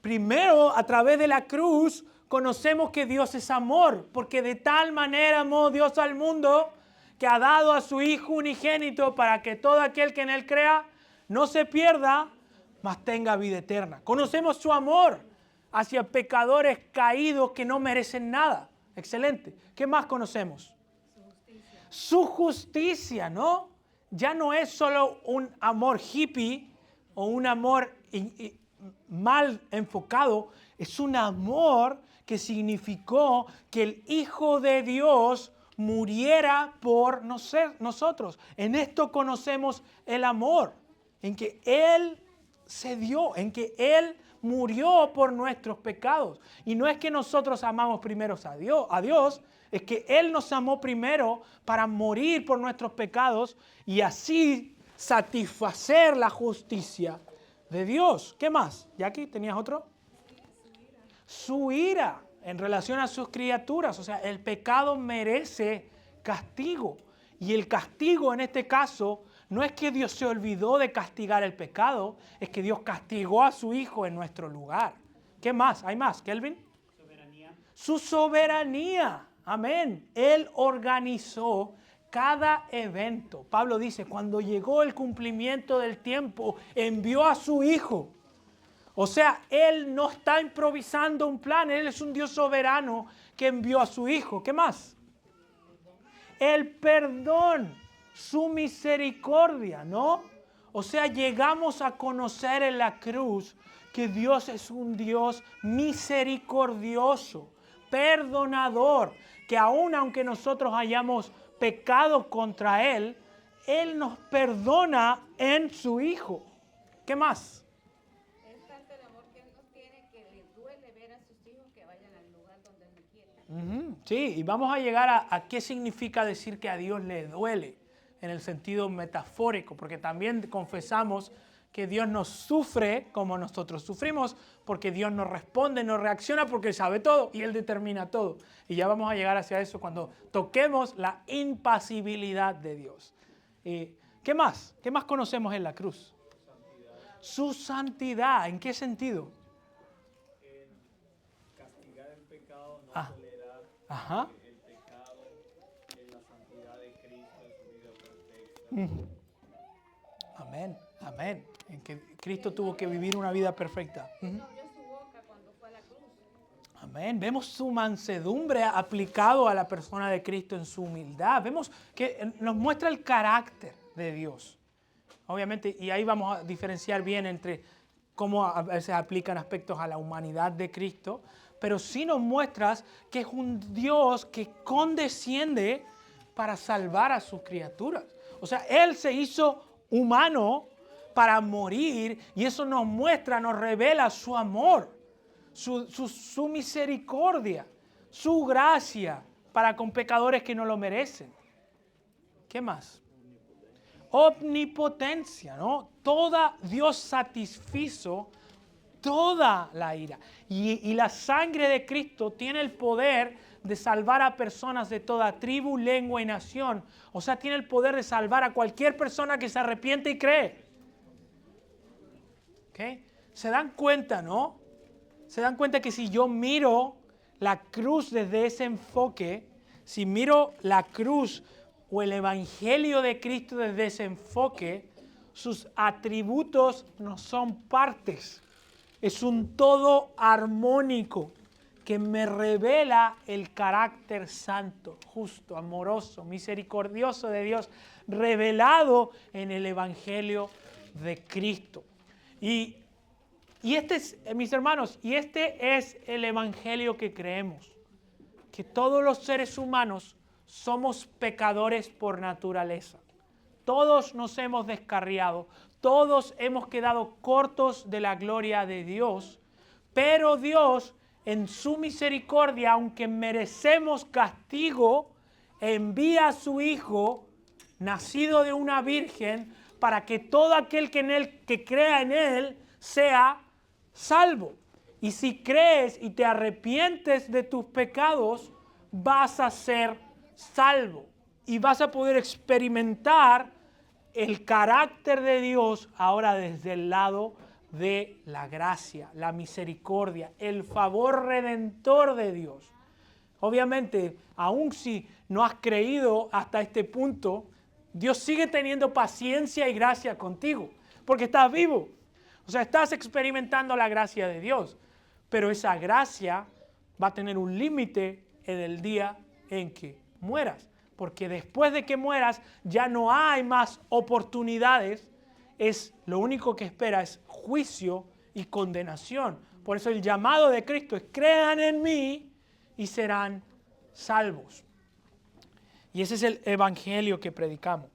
Primero, a través de la cruz, conocemos que Dios es amor, porque de tal manera amó Dios al mundo que ha dado a su Hijo unigénito para que todo aquel que en Él crea no se pierda, mas tenga vida eterna. Conocemos su amor hacia pecadores caídos que no merecen nada. Excelente. ¿Qué más conocemos? Su justicia, ¿no? Ya no es solo un amor hippie o un amor mal enfocado, es un amor que significó que el Hijo de Dios muriera por nosotros. En esto conocemos el amor, en que Él se dio, en que Él murió por nuestros pecados. Y no es que nosotros amamos primero a Dios, es que Él nos amó primero para morir por nuestros pecados y así satisfacer la justicia de Dios. ¿Qué más? ¿Jackie, tenías otro? Su ira en relación a sus criaturas. O sea, el pecado merece castigo. Y el castigo en este caso no es que Dios se olvidó de castigar el pecado, es que Dios castigó a su Hijo en nuestro lugar. ¿Qué más? ¿Hay más, Kelvin? Su soberanía. Amén. Él organizó cada evento. Pablo dice, cuando llegó el cumplimiento del tiempo, envió a su Hijo. O sea, Él no está improvisando un plan. Él es un Dios soberano que envió a su Hijo. ¿Qué más? El perdón, su misericordia, ¿no? O sea, llegamos a conocer en la cruz que Dios es un Dios misericordioso, perdonador, que aun aunque nosotros hayamos pecado contra Él, Él nos perdona en su Hijo. ¿Qué más? Es tanto el amor que Él nos tiene que le duele ver a sus hijos que vayan al lugar donde Él no quiere. Sí, y vamos a llegar a qué significa decir que a Dios le duele en el sentido metafórico, porque también confesamos que Dios nos sufre como nosotros sufrimos, porque Dios nos responde, nos reacciona, porque Él sabe todo y Él determina todo. Y ya vamos a llegar hacia eso cuando toquemos la impasibilidad de Dios. ¿Qué más? ¿Qué más conocemos en la cruz? Su santidad. ¿En qué sentido? En castigar el pecado, no Ah. tolerar Ajá. el pecado, en la santidad de Cristo, en su vida perfecta. Amén, amén. En que Cristo tuvo que vivir una vida perfecta. No abrió su boca cuando fue a la cruz. Amén. Vemos su mansedumbre aplicado a la persona de Cristo en su humildad. Vemos que nos muestra el carácter de Dios. Obviamente, y ahí vamos a diferenciar bien entre cómo a veces aplican aspectos a la humanidad de Cristo, pero sí nos muestras que es un Dios que condesciende para salvar a sus criaturas. O sea, Él se hizo humano para morir y eso nos muestra, nos revela su amor, su misericordia, su gracia para con pecadores que no lo merecen. ¿Qué más? Omnipotencia, ¿no? Dios satisfizo toda la ira. Y la sangre de Cristo tiene el poder de salvar a personas de toda tribu, lengua y nación. O sea, tiene el poder de salvar a cualquier persona que se arrepiente y cree. ¿Okay? ¿Se dan cuenta, no? Se dan cuenta que si yo miro la cruz desde ese enfoque, si miro la cruz o el evangelio de Cristo desde ese enfoque, sus atributos no son partes. Es un todo armónico que me revela el carácter santo, justo, amoroso, misericordioso de Dios, revelado en el evangelio de Cristo. Y este es, mis hermanos, y este es el evangelio que creemos, que todos los seres humanos somos pecadores por naturaleza. Todos nos hemos descarriado, todos hemos quedado cortos de la gloria de Dios, pero Dios, en su misericordia, aunque merecemos castigo, envía a su Hijo, nacido de una virgen, para que todo aquel que crea en Él sea salvo. Y si crees y te arrepientes de tus pecados, vas a ser salvo. Y vas a poder experimentar el carácter de Dios ahora desde el lado de la gracia, la misericordia, el favor redentor de Dios. Obviamente, aun si no has creído hasta este punto, Dios sigue teniendo paciencia y gracia contigo, porque estás vivo. O sea, estás experimentando la gracia de Dios, pero esa gracia va a tener un límite en el día en que mueras, porque después de que mueras ya no hay más oportunidades, lo único que espera es juicio y condenación. Por eso el llamado de Cristo es: crean en mí y serán salvos. Y ese es el evangelio que predicamos.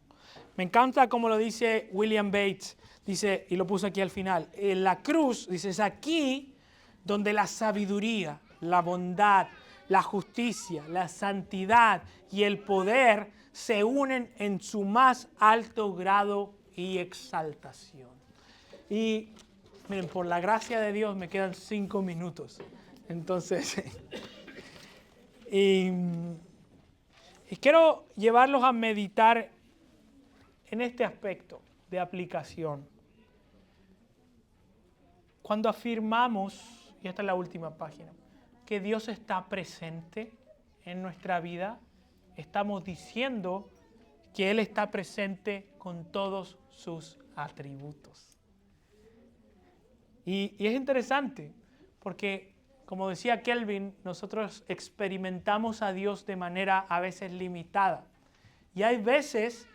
Me encanta como lo dice William Bates, dice, y lo puse aquí al final, en la cruz, dice, es aquí donde la sabiduría, la bondad, la justicia, la santidad y el poder se unen en su más alto grado y exaltación. Y miren, por la gracia de Dios me quedan 5 minutos. Entonces, y quiero llevarlos a meditar en este aspecto de aplicación. Cuando afirmamos, y esta es la última página, que Dios está presente en nuestra vida, estamos diciendo que Él está presente con todos sus atributos. Y es interesante porque, como decía Kelvin, nosotros experimentamos a Dios de manera a veces limitada. Y hay veces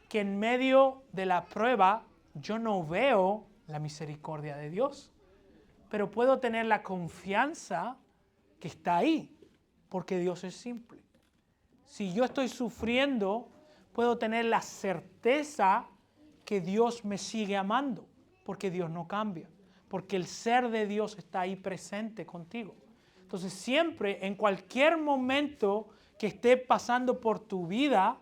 que en medio de la prueba yo no veo la misericordia de Dios, pero puedo tener la confianza que está ahí, porque Dios es simple. Si yo estoy sufriendo, puedo tener la certeza que Dios me sigue amando, porque Dios no cambia, porque el ser de Dios está ahí presente contigo. Entonces siempre, en cualquier momento que esté pasando por tu vida,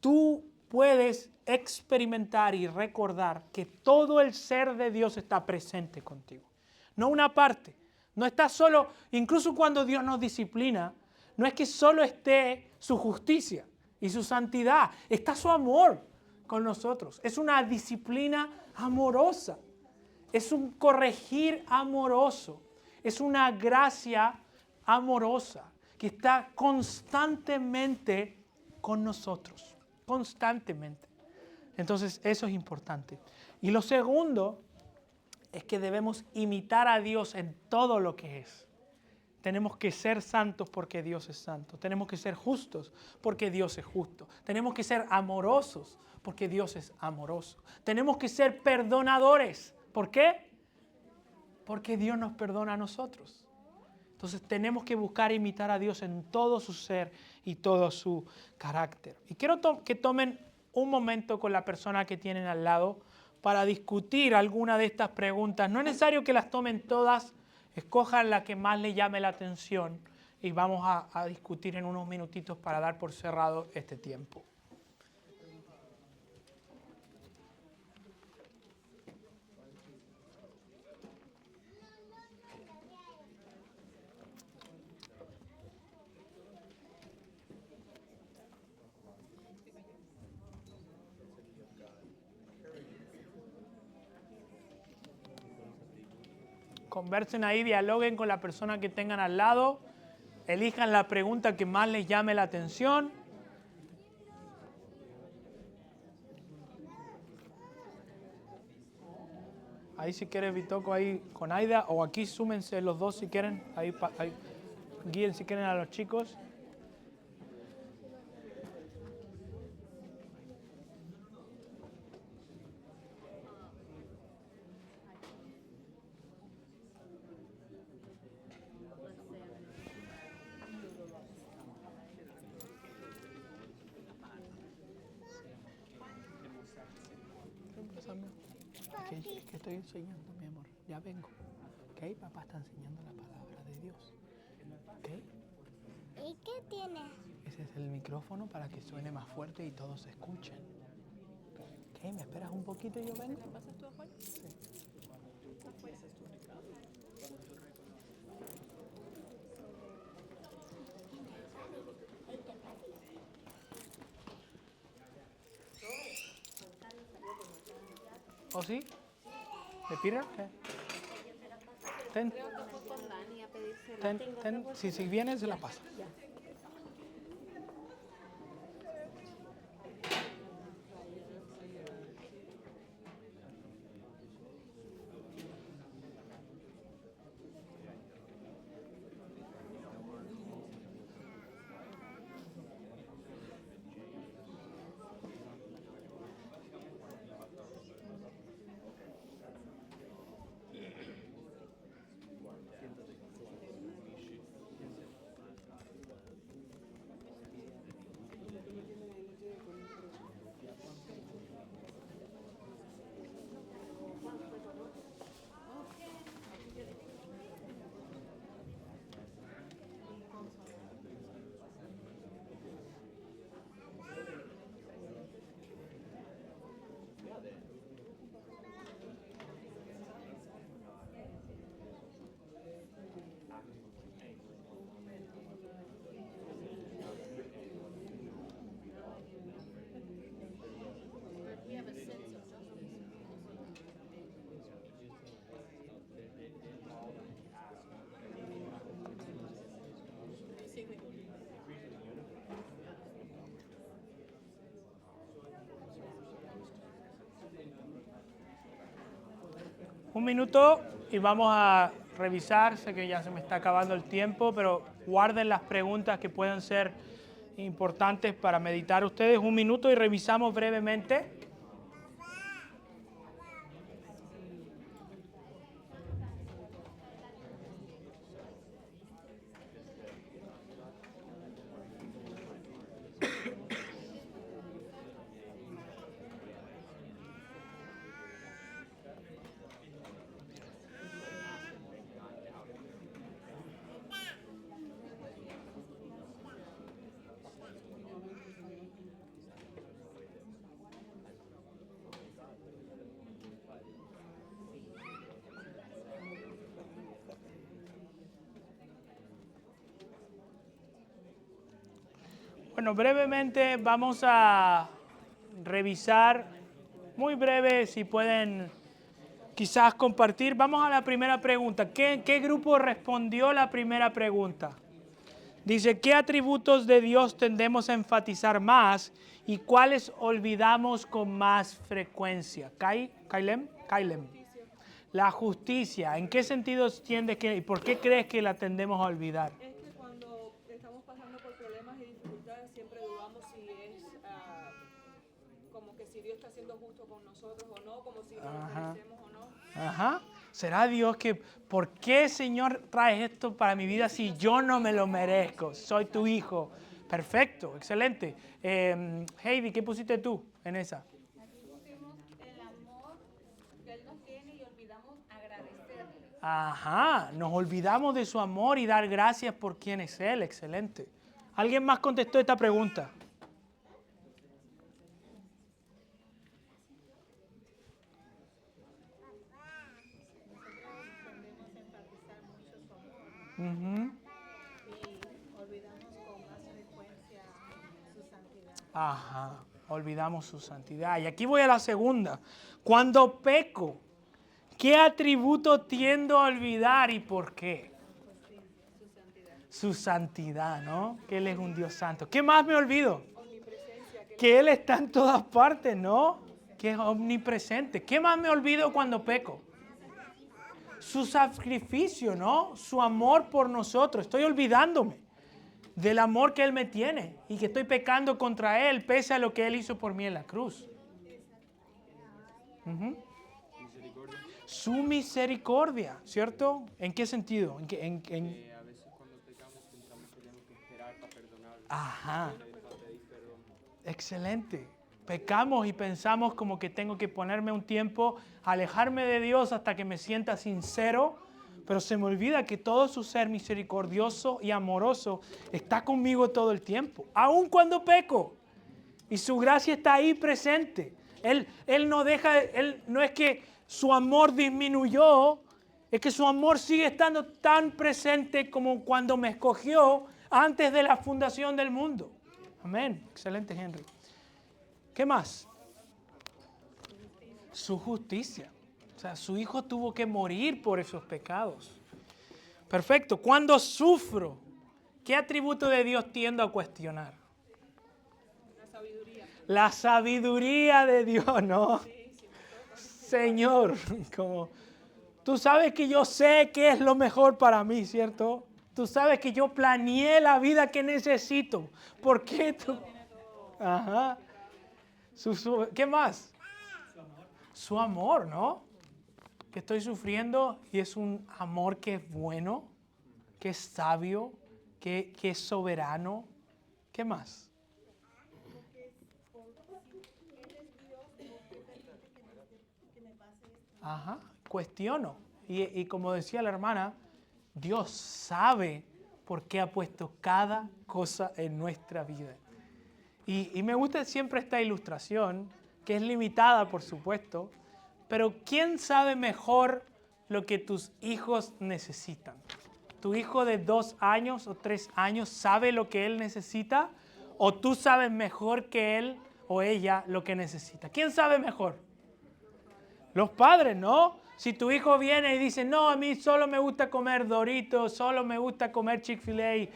tú puedes experimentar y recordar que todo el ser de Dios está presente contigo. No una parte. No está solo, incluso cuando Dios nos disciplina, no es que solo esté su justicia y su santidad, está su amor con nosotros. Es una disciplina amorosa, es un corregir amoroso, es una gracia amorosa que está constantemente con nosotros, constantemente. Entonces eso es importante. Y lo segundo es que debemos imitar a Dios en todo lo que es. Tenemos que ser santos porque Dios es santo. Tenemos que ser justos porque Dios es justo. Tenemos que ser amorosos porque Dios es amoroso. Tenemos que ser perdonadores. ¿Por qué? Porque Dios nos perdona a nosotros. Entonces tenemos que buscar imitar a Dios en todo su ser y todo su carácter. Y quiero que tomen un momento con la persona que tienen al lado para discutir alguna de estas preguntas. No es necesario que las tomen todas, escojan la que más les llame la atención y vamos a discutir en unos minutitos para dar por cerrado este tiempo. Conversen ahí, dialoguen con la persona que tengan al lado, elijan la pregunta que más les llame la atención. Ahí si quieres, Bitoco, ahí con Aida, o aquí súmense los dos si quieren, ahí guíen si quieren a los chicos. ¿Qué estoy enseñando, mi amor? Ya vengo. ¿Ok? Papá está enseñando la palabra de Dios. ¿Ok? ¿Y qué tiene? Ese es el micrófono para que suene más fuerte y todos escuchen. ¿Ok? ¿Me esperas un poquito y yo vengo? ¿Me pasas tú afuera? Sí. ¿Oh, sí? ¿De Peter? Ten. Si viene, se la pasa. Un minuto y vamos a revisar. Sé que ya se me está acabando el tiempo, pero guarden las preguntas que puedan ser importantes para meditar ustedes. Un minuto y revisamos brevemente. Bueno, brevemente vamos a revisar, muy breve, si pueden quizás compartir. Vamos a la primera pregunta. ¿Qué grupo respondió la primera pregunta? Dice, ¿qué atributos de Dios tendemos a enfatizar más y cuáles olvidamos con más frecuencia? ¿Kailem? La justicia. ¿En qué sentido entiendes que y por qué crees que la tendemos a olvidar? Es que cuando estamos pasando por problemas y dificultades siempre dudamos si es como que si Dios está siendo justo con nosotros o no, como si nos merecemos o no. Ajá. ¿Será Dios que, por qué Señor traes esto para mi vida si yo no me lo merezco? Soy tu hijo. Perfecto, excelente. Heidi, ¿qué pusiste tú en esa? Aquí pusimos el amor que Él nos tiene y olvidamos agradecerle. Ajá, nos olvidamos de su amor y dar gracias por quién es Él. Excelente. ¿Alguien más contestó esta pregunta? Y olvidamos con más frecuencia su santidad. Ajá, olvidamos su santidad. Y aquí voy a la segunda. Cuando peco, ¿qué atributo tiendo a olvidar y por qué? Su santidad, ¿no? Que Él es un Dios santo. ¿Qué más me olvido? Que Él está en todas partes, ¿no? Que es omnipresente. ¿Qué más me olvido cuando peco? Su sacrificio, ¿no? Su amor por nosotros. Estoy olvidándome del amor que Él me tiene y que estoy pecando contra Él pese a lo que Él hizo por mí en la cruz. Su misericordia, ¿cierto? ¿En qué sentido? A veces cuando pecamos pensamos que tenemos que esperar para perdonar. Ajá. Excelente. Pecamos y pensamos como que tengo que ponerme un tiempo, alejarme de Dios hasta que me sienta sincero, pero se me olvida que todo su ser misericordioso y amoroso está conmigo todo el tiempo, aun cuando peco. Y su gracia está ahí presente. Él no es que su amor disminuyó, es que su amor sigue estando tan presente como cuando me escogió antes de la fundación del mundo. Amén. Excelente, Henry. ¿Qué más? Su justicia. O sea, su hijo tuvo que morir por esos pecados. Perfecto. Cuando sufro, ¿qué atributo de Dios tiendo a cuestionar? La sabiduría. La sabiduría de Dios, ¿no? Señor, como tú sabes que yo sé qué es lo mejor para mí, ¿cierto? Tú sabes que yo planeé la vida que necesito. ¿Por qué tú? Ajá. ¿Qué más? Su amor, ¿no? Que estoy sufriendo y es un amor que es bueno, que es sabio, que es soberano. ¿Qué más? Ajá, cuestiono. Y como decía la hermana, Dios sabe por qué ha puesto cada cosa en nuestra vida. Y me gusta siempre esta ilustración, que es limitada, por supuesto, pero ¿quién sabe mejor lo que tus hijos necesitan? ¿Tu hijo de 2 años o 3 años sabe lo que él necesita? ¿O tú sabes mejor que él o ella lo que necesita? ¿Quién sabe mejor? Los padres, ¿no? Si tu hijo viene y dice, no, a mí solo me gusta comer Doritos, solo me gusta comer Chick-fil-A,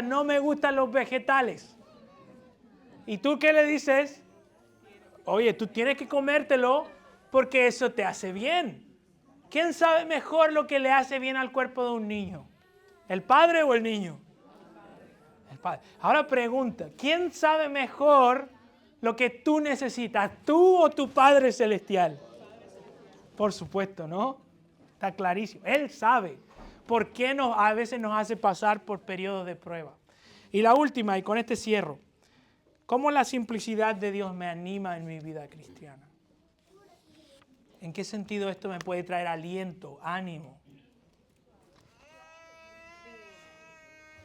no me gustan los vegetales. ¿Y tú qué le dices? Oye, tú tienes que comértelo porque eso te hace bien. ¿Quién sabe mejor lo que le hace bien al cuerpo de un niño? ¿El padre o el niño? El padre. Ahora pregunta, ¿quién sabe mejor lo que tú necesitas? ¿Tú o tu Padre Celestial? Por supuesto, ¿no? Está clarísimo. Él sabe por qué a veces nos hace pasar por periodos de prueba. Y la última, y con este cierro. ¿Cómo la simplicidad de Dios me anima en mi vida cristiana? ¿En qué sentido esto me puede traer aliento, ánimo?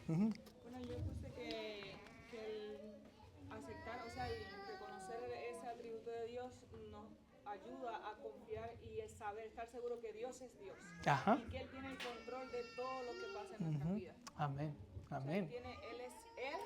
Bueno, yo puse que el aceptar, o sea, y reconocer ese atributo de Dios nos ayuda a confiar y saber, estar seguro que Dios es Dios. Ajá. Y que Él tiene el control de todo lo que pasa en nuestras vidas. Amén. Amén. O sea, Él es Él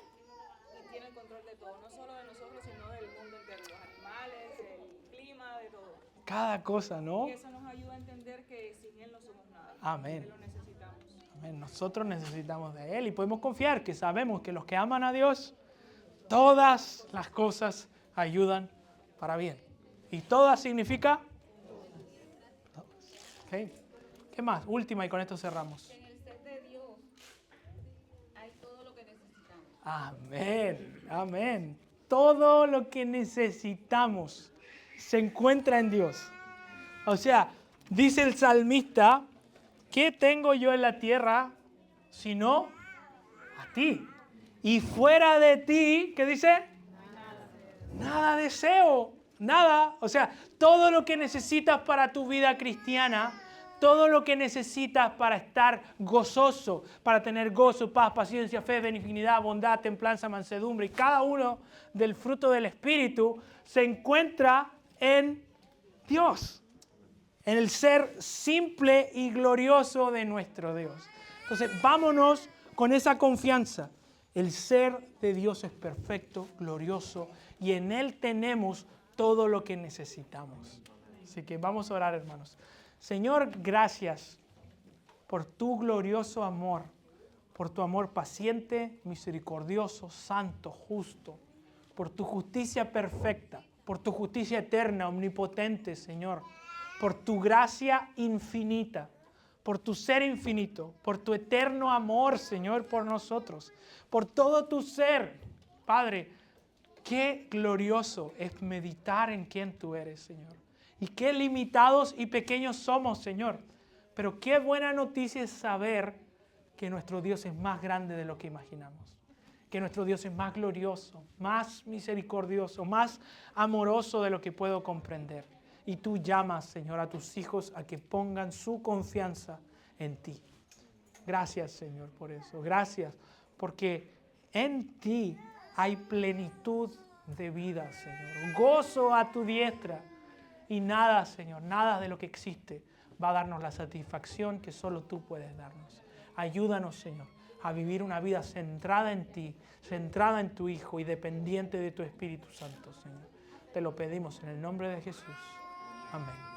y tiene el control de todo, no solo de nosotros, sino del mundo entero, los animales, el clima, de todo. Cada cosa, ¿no? Y eso nos ayuda a entender que sin Él no somos nada. Amén. Que lo necesitamos. Amén. Nosotros necesitamos de Él y podemos confiar que sabemos que los que aman a Dios, todas las cosas ayudan para bien. Y todas significa... Okay. ¿Qué más? Última y con esto cerramos. En el ser de Dios hay todo lo que necesitamos. Amén. Amén. Todo lo que necesitamos se encuentra en Dios. O sea, dice el salmista, ¿qué tengo yo en la tierra sino a ti? Y fuera de ti, ¿qué dice? Nada deseo, nada. O sea, todo lo que necesitas para tu vida cristiana, todo lo que necesitas para estar gozoso, para tener gozo, paz, paciencia, fe, benignidad, bondad, templanza, mansedumbre y cada uno del fruto del Espíritu se encuentra en Dios, en el ser simple y glorioso de nuestro Dios. Entonces, vámonos con esa confianza. El ser de Dios es perfecto, glorioso, y en Él tenemos todo lo que necesitamos. Así que vamos a orar, hermanos. Señor, gracias por tu glorioso amor, por tu amor paciente, misericordioso, santo, justo, por tu justicia perfecta, por tu justicia eterna, omnipotente, Señor, por tu gracia infinita, por tu ser infinito, por tu eterno amor, Señor, por nosotros, por todo tu ser. Padre, qué glorioso es meditar en quién tú eres, Señor. Y qué limitados y pequeños somos, Señor. Pero qué buena noticia es saber que nuestro Dios es más grande de lo que imaginamos. Que nuestro Dios es más glorioso, más misericordioso, más amoroso de lo que puedo comprender. Y tú llamas, Señor, a tus hijos a que pongan su confianza en ti. Gracias, Señor, por eso. Gracias, porque en ti hay plenitud de vida, Señor. Gozo a tu diestra. Y nada, Señor, nada de lo que existe va a darnos la satisfacción que solo tú puedes darnos. Ayúdanos, Señor, a vivir una vida centrada en ti, centrada en tu Hijo y dependiente de tu Espíritu Santo, Señor. Te lo pedimos en el nombre de Jesús. Amén.